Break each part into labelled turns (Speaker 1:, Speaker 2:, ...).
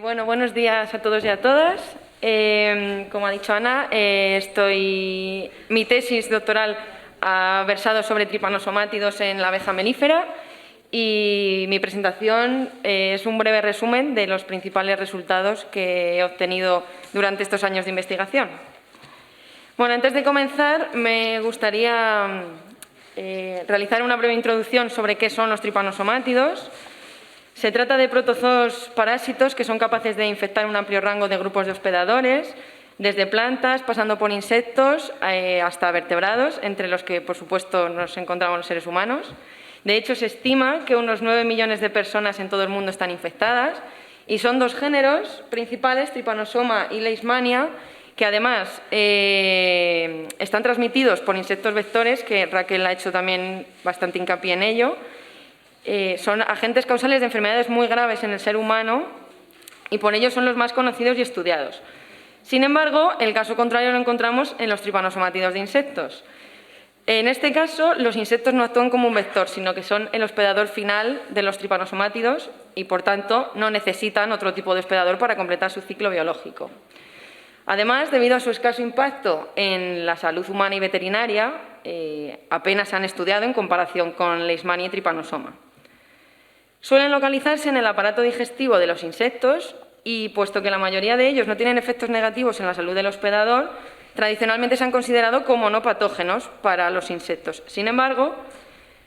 Speaker 1: Bueno, buenos días a todos y a todas. Como ha dicho Ana, mi tesis doctoral ha versado sobre tripanosomátidos en la abeja melífera y mi presentación es un breve resumen de los principales resultados que he obtenido durante estos años de investigación. Bueno, antes de comenzar, me gustaría realizar una breve introducción sobre qué son los tripanosomátidos. Se trata de protozoos parásitos que son capaces de infectar un amplio rango de grupos de hospedadores, desde plantas, pasando por insectos, hasta vertebrados, entre los que, por supuesto, nos encontramos los seres humanos. De hecho, se estima que unos 9 millones de personas en todo el mundo están infectadas y son dos géneros principales, Trypanosoma y Leishmania, que además están transmitidos por insectos vectores, que Raquel ha hecho también bastante hincapié en ello. Son agentes causales de enfermedades muy graves en el ser humano y por ello son los más conocidos y estudiados. Sin embargo, el caso contrario lo encontramos en los tripanosomátidos de insectos. En este caso, los insectos no actúan como un vector, sino que son el hospedador final de los tripanosomátidos y, por tanto, no necesitan otro tipo de hospedador para completar su ciclo biológico. Además, debido a su escaso impacto en la salud humana y veterinaria, apenas se han estudiado en comparación con Leishmania y Trypanosoma. Suelen localizarse en el aparato digestivo de los insectos y, puesto que la mayoría de ellos no tienen efectos negativos en la salud del hospedador, tradicionalmente se han considerado como no patógenos para los insectos. Sin embargo,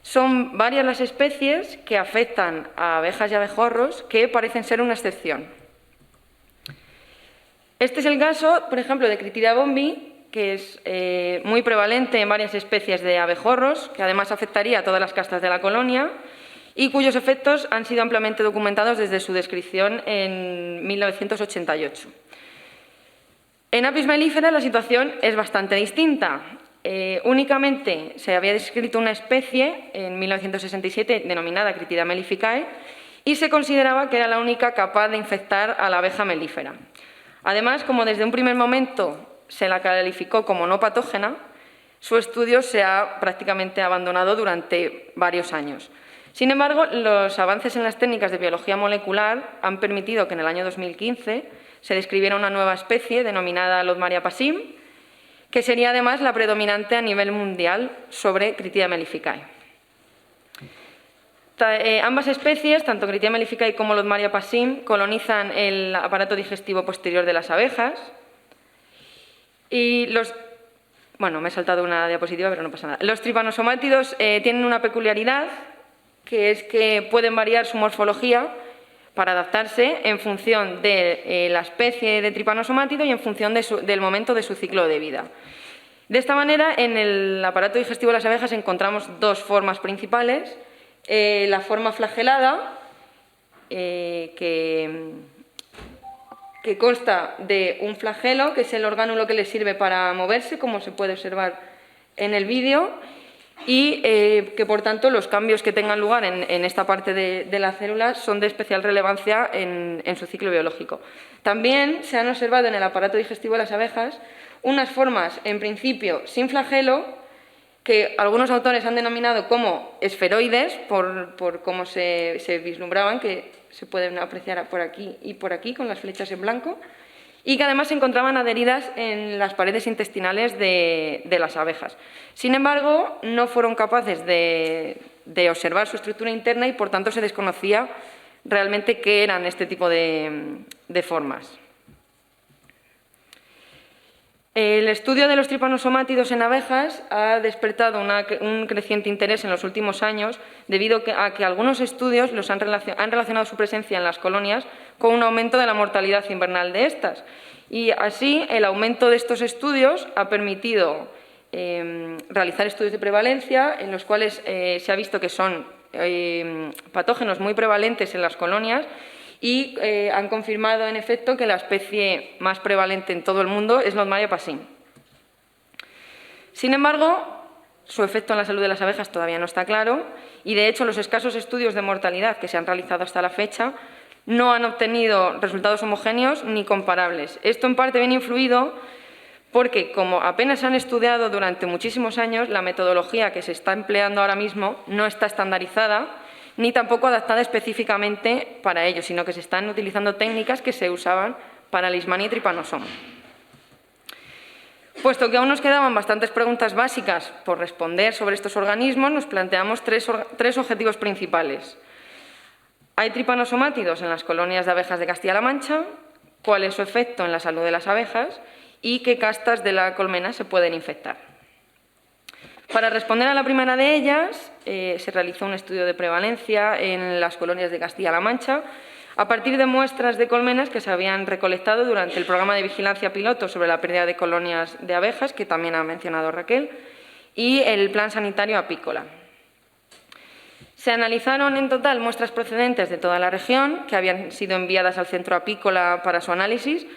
Speaker 1: son varias las especies que afectan a abejas y abejorros que parecen ser una excepción. Este es el caso, por ejemplo, de Critidia bombi, que es muy prevalente en varias especies de abejorros, que además afectaría a todas las castas de la colonia, y cuyos efectos han sido ampliamente documentados desde su descripción en 1988. En Apis mellifera la situación es bastante distinta. Únicamente se había descrito una especie en 1967 denominada Critidia mellificae y se consideraba que era la única capaz de infectar a la abeja melífera. Además, como desde un primer momento se la calificó como no patógena, su estudio se ha prácticamente abandonado durante varios años. Sin embargo, los avances en las técnicas de biología molecular han permitido que en el año 2015 se describiera una nueva especie denominada Lodmaria passim, que sería además la predominante a nivel mundial sobre Critidia mellificae. Ambas especies, tanto Critidia mellificae como Lodmaria passim, colonizan el aparato digestivo posterior de las abejas y Bueno, me he saltado una diapositiva, pero no pasa nada. Los tripanosomátidos tienen una peculiaridad, que es que pueden variar su morfología para adaptarse en función de la especie de tripanosomátido y en función del momento de su ciclo de vida. De esta manera, en el aparato digestivo de las abejas encontramos dos formas principales. La forma flagelada, que consta de un flagelo, que es el orgánulo que les sirve para moverse, como se puede observar en el vídeo, y que, por tanto, los cambios que tengan lugar en esta parte de la célula son de especial relevancia en su ciclo biológico. También se han observado en el aparato digestivo de las abejas unas formas, en principio, sin flagelo, que algunos autores han denominado como esferoides, por cómo se vislumbraban, que se pueden apreciar por aquí y por aquí, con las flechas en blanco, y que además se encontraban adheridas en las paredes intestinales de las abejas. Sin embargo, no fueron capaces de observar su estructura interna y, por tanto, se desconocía realmente qué eran este tipo de formas. El estudio de los tripanosomátidos en abejas ha despertado un creciente interés en los últimos años debido a que algunos estudios han relacionado su presencia en las colonias con un aumento de la mortalidad invernal de estas. Y así, el aumento de estos estudios ha permitido realizar estudios de prevalencia en los cuales se ha visto que son patógenos muy prevalentes en las colonias y han confirmado, en efecto, que la especie más prevalente en todo el mundo es Lodmaria passim. Sin embargo, su efecto en la salud de las abejas todavía no está claro y, de hecho, los escasos estudios de mortalidad que se han realizado hasta la fecha no han obtenido resultados homogéneos ni comparables. Esto, en parte, viene influido porque, como apenas se han estudiado durante muchísimos años, la metodología que se está empleando ahora mismo no está estandarizada ni tampoco adaptada específicamente para ello, sino que se están utilizando técnicas que se usaban para Leishmania y Trypanosoma. Puesto que aún nos quedaban bastantes preguntas básicas por responder sobre estos organismos, nos planteamos tres objetivos principales. ¿Hay tripanosomátidos en las colonias de abejas de Castilla-La Mancha? ¿Cuál es su efecto en la salud de las abejas? ¿Y qué castas de la colmena se pueden infectar? Para responder a la primera de ellas, se realizó un estudio de prevalencia en las colonias de Castilla-La Mancha a partir de muestras de colmenas que se habían recolectado durante el programa de vigilancia piloto sobre la pérdida de colonias de abejas, que también ha mencionado Raquel, y el plan sanitario apícola. Se analizaron en total muestras procedentes de toda la región, que habían sido enviadas al centro apícola para su análisis,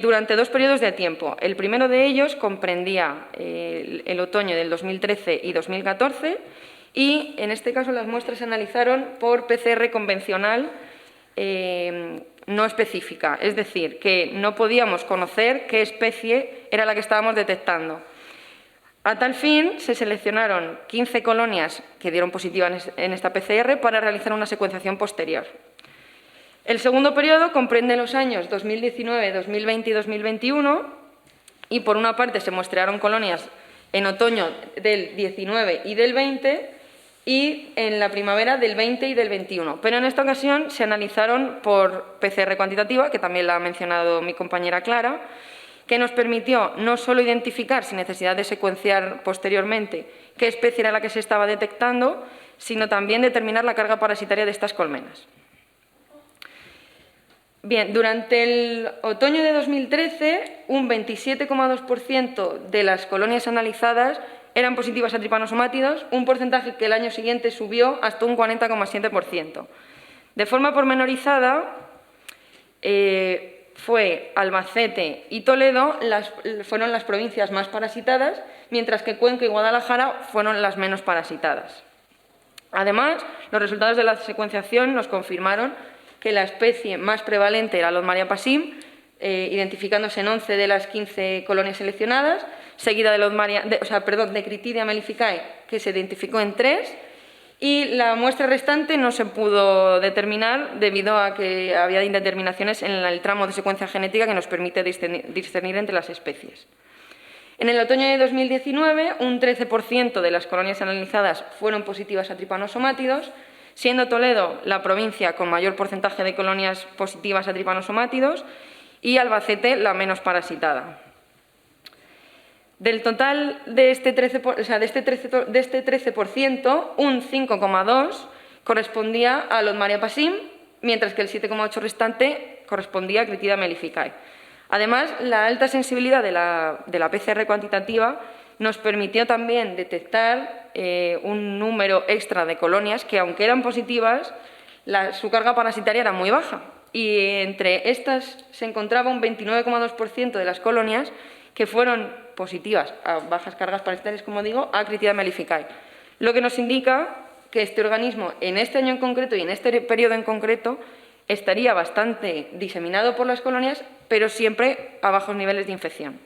Speaker 1: durante 2 periodos de tiempo. El primero de ellos comprendía el otoño del 2013 y 2014, y en este caso las muestras se analizaron por PCR convencional no específica, es decir, que no podíamos conocer qué especie era la que estábamos detectando. A tal fin, se seleccionaron 15 colonias que dieron positiva en esta PCR para realizar una secuenciación posterior. El segundo periodo comprende los años 2019, 2020 y 2021, y por una parte se muestrearon colonias en otoño del 19 y del 20 y en la primavera del 20 y del 21. Pero en esta ocasión se analizaron por PCR cuantitativa, que también la ha mencionado mi compañera Clara, que nos permitió no solo identificar, sin necesidad de secuenciar posteriormente, qué especie era la que se estaba detectando, sino también determinar la carga parasitaria de estas colmenas. Bien, durante el otoño de 2013, un 27,2% de las colonias analizadas eran positivas a tripanosomátidos, un porcentaje que el año siguiente subió hasta un 40,7%. De forma pormenorizada, fue Albacete y Toledo fueron las provincias más parasitadas, mientras que Cuenca y Guadalajara fueron las menos parasitadas. Además, los resultados de la secuenciación nos confirmaron que la especie más prevalente era Lodmaria passim, identificándose en 11 de las 15 colonias seleccionadas, seguida de Critidia mellificae, que se identificó en 3, y la muestra restante no se pudo determinar debido a que había indeterminaciones en el tramo de secuencia genética que nos permite discernir entre las especies. En el otoño de 2019, un 13% de las colonias analizadas fueron positivas a tripanosomátidos, siendo Toledo la provincia con mayor porcentaje de colonias positivas a tripanosomátidos y Albacete la menos parasitada. Del total de este 13%, un 5,2% correspondía a Lodmaria passim, mientras que el 7,8% restante correspondía a Critidia mellificae. Además, la alta sensibilidad de la PCR cuantitativa nos permitió también detectar un número extra de colonias que, aunque eran positivas, su carga parasitaria era muy baja. Y entre estas se encontraba un 29,2% de las colonias que fueron positivas a bajas cargas parasitarias, como digo, a Critidia mellificae. Lo que nos indica que este organismo, en este año en concreto y en este periodo en concreto, estaría bastante diseminado por las colonias, pero siempre a bajos niveles de infección.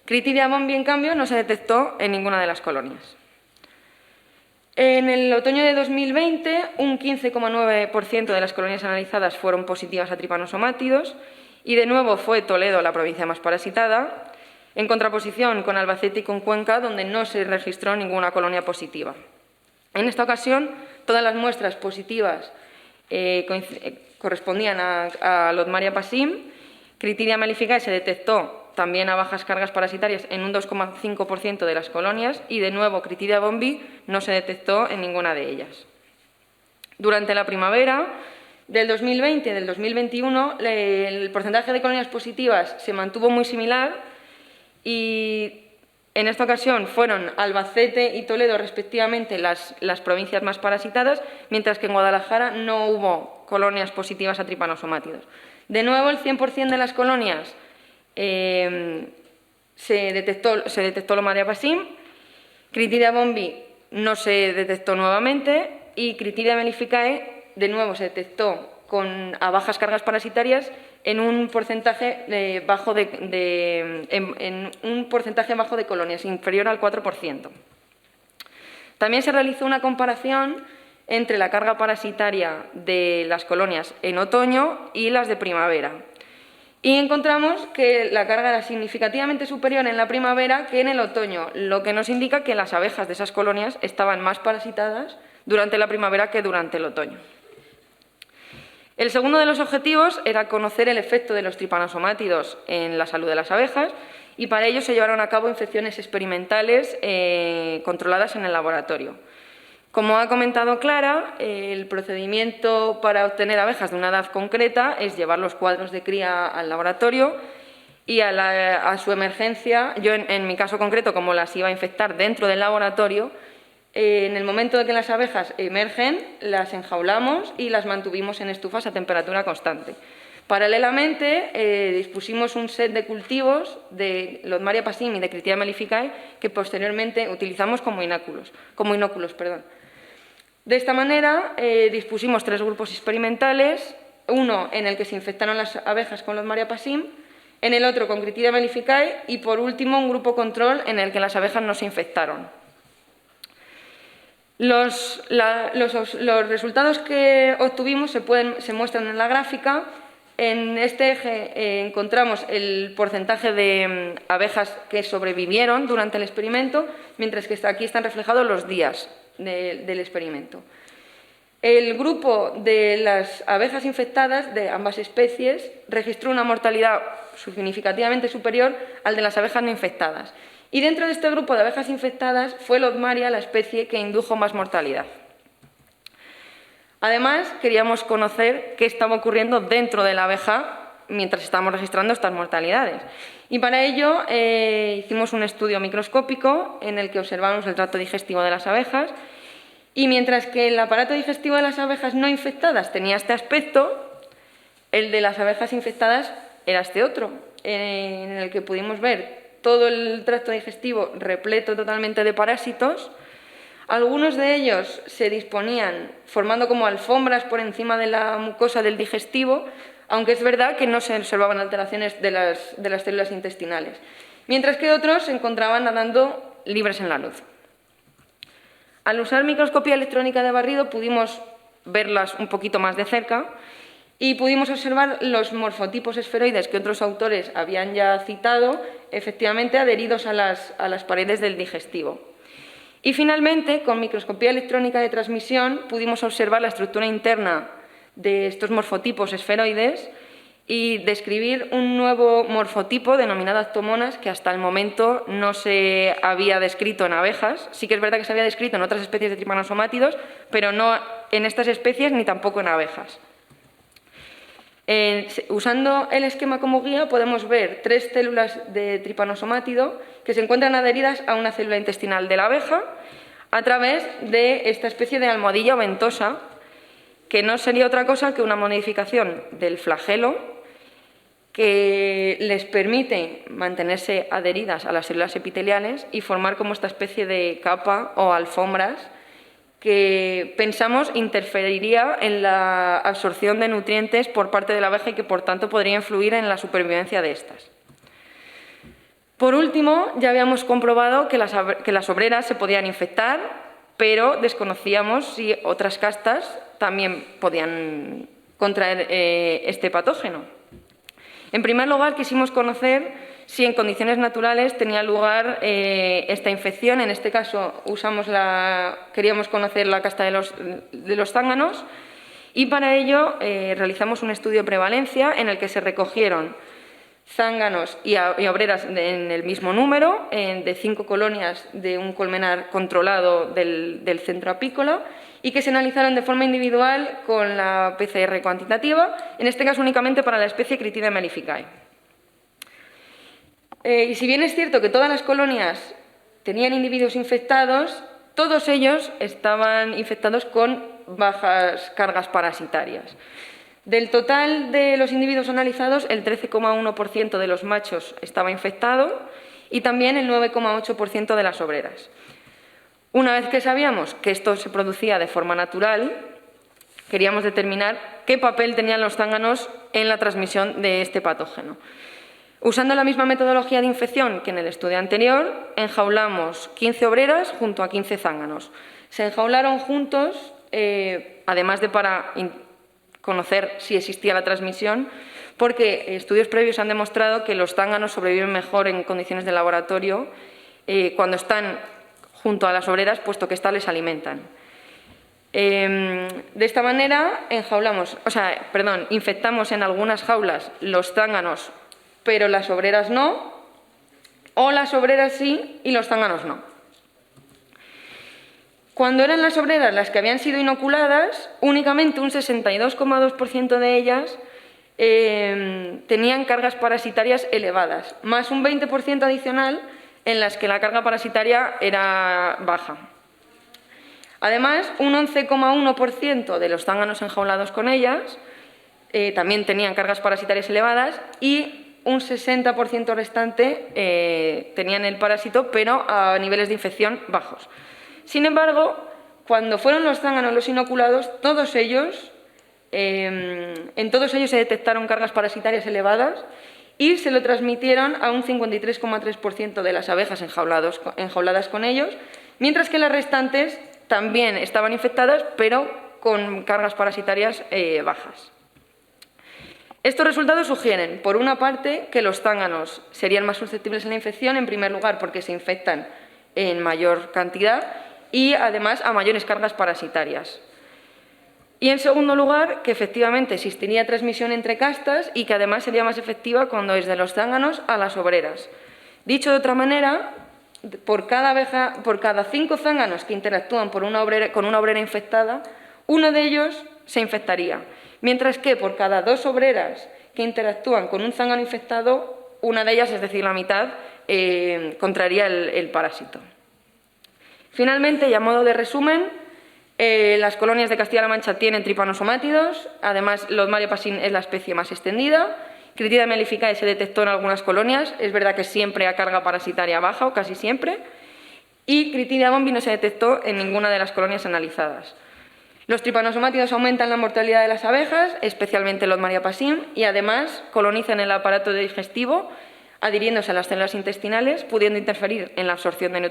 Speaker 1: Critidia bombi, en cambio, no se detectó en ninguna de las colonias. En el otoño de 2020, un 15,9% de las colonias analizadas fueron positivas a tripanosomátidos y, de nuevo, fue Toledo la provincia más parasitada, en contraposición con Albacete y con Cuenca, donde no se registró ninguna colonia positiva. En esta ocasión, todas las muestras positivas correspondían a Lodmaria passim. Critidia mellificae se detectó también a bajas cargas parasitarias en un 2,5% de las colonias y, de nuevo, Critidia bombi no se detectó en ninguna de ellas. Durante la primavera del 2020 y del 2021, el porcentaje de colonias positivas se mantuvo muy similar y en esta ocasión fueron Albacete y Toledo respectivamente las provincias más parasitadas, mientras que en Guadalajara no hubo colonias positivas a tripanosomátidos. De nuevo, el 100% de las colonias se detectó Lodmaria passim, Critidia bombi no se detectó nuevamente y Critidia mellificae de nuevo se detectó a bajas cargas parasitarias en un porcentaje bajo de colonias, inferior al 4%. También se realizó una comparación entre la carga parasitaria de las colonias en otoño y las de primavera. Y encontramos que la carga era significativamente superior en la primavera que en el otoño, lo que nos indica que las abejas de esas colonias estaban más parasitadas durante la primavera que durante el otoño. El segundo de los objetivos era conocer el efecto de los tripanosomátidos en la salud de las abejas y para ello se llevaron a cabo infecciones experimentales controladas en el laboratorio. Como ha comentado Clara, el procedimiento para obtener abejas de una edad concreta es llevar los cuadros de cría al laboratorio y a su emergencia, yo en mi caso concreto, como las iba a infectar dentro del laboratorio, en el momento de que las abejas emergen, las enjaulamos y las mantuvimos en estufas a temperatura constante. Paralelamente, dispusimos un set de cultivos de Lotmaria passim y de Critidia mellificae que posteriormente utilizamos como inóculos. De esta manera, dispusimos 3 grupos experimentales, uno en el que se infectaron las abejas con Lotmaria passim, en el otro con Critidia mellificae y, por último, un grupo control en el que las abejas no se infectaron. Los resultados que obtuvimos se muestran en la gráfica. En este eje encontramos el porcentaje de abejas que sobrevivieron durante el experimento, mientras que aquí están reflejados los días del experimento. El grupo de las abejas infectadas de ambas especies registró una mortalidad significativamente superior al de las abejas no infectadas. Y dentro de este grupo de abejas infectadas fue Lotmaria la especie que indujo más mortalidad. Además, queríamos conocer qué estaba ocurriendo dentro de la abeja mientras estábamos registrando estas mortalidades. Y para ello hicimos un estudio microscópico en el que observamos el tracto digestivo de las abejas y mientras que el aparato digestivo de las abejas no infectadas tenía este aspecto, el de las abejas infectadas era este otro, en el que pudimos ver todo el tracto digestivo repleto totalmente de parásitos. Algunos de ellos se disponían formando como alfombras por encima de la mucosa del digestivo, aunque es verdad que no se observaban alteraciones de las células intestinales, mientras que otros se encontraban nadando libres en la luz. Al usar microscopía electrónica de barrido pudimos verlas un poquito más de cerca y pudimos observar los morfotipos esferoides que otros autores habían ya citado, efectivamente adheridos a las paredes del digestivo. Y finalmente, con microscopía electrónica de transmisión, pudimos observar la estructura interna de estos morfotipos esferoides y describir un nuevo morfotipo denominado actomonas que hasta el momento no se había descrito en abejas. Sí que es verdad que se había descrito en otras especies de tripanosomátidos, pero no en estas especies ni tampoco en abejas. Usando el esquema como guía podemos ver 3 células de tripanosomátido que se encuentran adheridas a una célula intestinal de la abeja a través de esta especie de almohadilla ventosa que no sería otra cosa que una modificación del flagelo que les permite mantenerse adheridas a las células epiteliales y formar como esta especie de capa o alfombras que pensamos interferiría en la absorción de nutrientes por parte de la abeja y que por tanto podría influir en la supervivencia de estas. Por último, ya habíamos comprobado que las obreras se podían infectar, pero desconocíamos si otras castas también podían contraer este patógeno. En primer lugar, quisimos conocer si en condiciones naturales tenía lugar esta infección. En este caso queríamos conocer la casta de los zánganos y para ello realizamos un estudio de prevalencia en el que se recogieron zánganos y obreras en el mismo número, de 5 colonias de un colmenar controlado del centro apícola y que se analizaron de forma individual con la PCR cuantitativa, en este caso únicamente para la especie Critidia mellificae. Y si bien es cierto que todas las colonias tenían individuos infectados, todos ellos estaban infectados con bajas cargas parasitarias. Del total de los individuos analizados, el 13,1% de los machos estaba infectado y también el 9,8% de las obreras. Una vez que sabíamos que esto se producía de forma natural, queríamos determinar qué papel tenían los zánganos en la transmisión de este patógeno. Usando la misma metodología de infección que en el estudio anterior, enjaulamos 15 obreras junto a 15 zánganos. Se enjaularon juntos además de para conocer si existía la transmisión, porque estudios previos han demostrado que los zánganos sobreviven mejor en condiciones de laboratorio cuando están junto a las obreras, puesto que éstas les alimentan. De esta manera infectamos en algunas jaulas los zánganos, pero las obreras no, o las obreras sí y los zánganos no. Cuando eran las obreras las que habían sido inoculadas, únicamente un 62,2% de ellas tenían cargas parasitarias elevadas, más un 20% adicional en las que la carga parasitaria era baja. Además, un 11,1% de los zánganos enjaulados con ellas también tenían cargas parasitarias elevadas y un 60% restante tenían el parásito, pero a niveles de infección bajos. Sin embargo, cuando fueron los zánganos los inoculados, en todos ellos se detectaron cargas parasitarias elevadas y se lo transmitieron a un 53,3% de las abejas enjauladas con ellos, mientras que las restantes también estaban infectadas, pero con cargas parasitarias bajas. Estos resultados sugieren, por una parte, que los zánganos serían más susceptibles a la infección, en primer lugar porque se infectan en mayor cantidad y, además, a mayores cargas parasitarias. Y, en segundo lugar, que efectivamente existiría transmisión entre castas y que, además, sería más efectiva cuando es de los zánganos a las obreras. Dicho de otra manera, por cada 5 zánganos que interactúan con una obrera infectada, uno de ellos se infectaría, mientras que por cada 2 obreras que interactúan con un zángano infectado, una de ellas, es decir, la mitad, contraería el parásito. Finalmente, y a modo de resumen, las colonias de Castilla-La Mancha tienen tripanosomátidos, además Lodmaria passim es la especie más extendida. Critida mellificae se detectó en algunas colonias, es verdad que siempre a carga parasitaria baja o casi siempre, y Critidia bombi no se detectó en ninguna de las colonias analizadas. Los tripanosomátidos aumentan la mortalidad de las abejas, especialmente Lodmaria passim, y además colonizan el aparato digestivo, adhiriéndose a las células intestinales, pudiendo interferir en la absorción de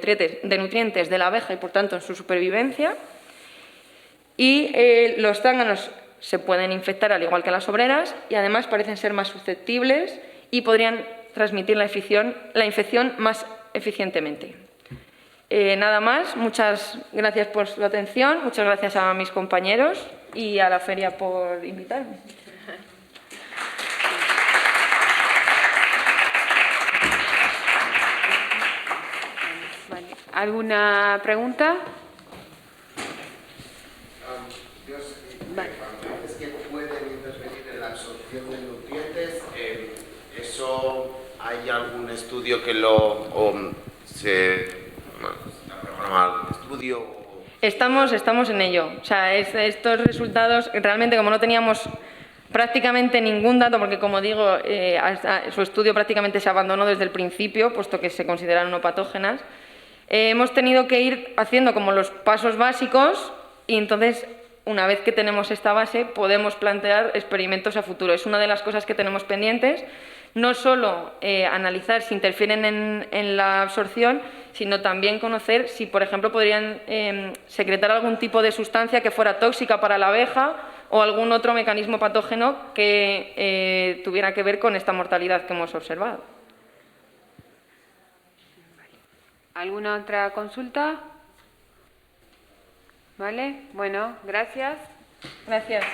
Speaker 1: nutrientes de la abeja y, por tanto, en su supervivencia. Y los zánganos se pueden infectar al igual que las obreras y, además, parecen ser más susceptibles y podrían transmitir la infección más eficientemente. Nada más, muchas gracias por su atención, muchas gracias a mis compañeros y a la feria por invitarme.
Speaker 2: ¿Alguna pregunta?
Speaker 3: Vale. Cuando dices que pueden intervenir en la absorción de nutrientes, ¿eso hay algún estudio que está programado algún estudio?
Speaker 1: Estamos en ello. O sea, estos resultados, realmente como no teníamos prácticamente ningún dato, porque como digo, su estudio prácticamente se abandonó desde el principio, puesto que se consideraron no patógenas, hemos tenido que ir haciendo como los pasos básicos y entonces, una vez que tenemos esta base, podemos plantear experimentos a futuro. Es una de las cosas que tenemos pendientes, no solo analizar si interfieren en la absorción, sino también conocer si, por ejemplo, podrían secretar algún tipo de sustancia que fuera tóxica para la abeja o algún otro mecanismo patógeno que tuviera que ver con esta mortalidad que hemos observado.
Speaker 2: ¿Alguna otra consulta? ¿Vale? Bueno, gracias.
Speaker 1: Gracias.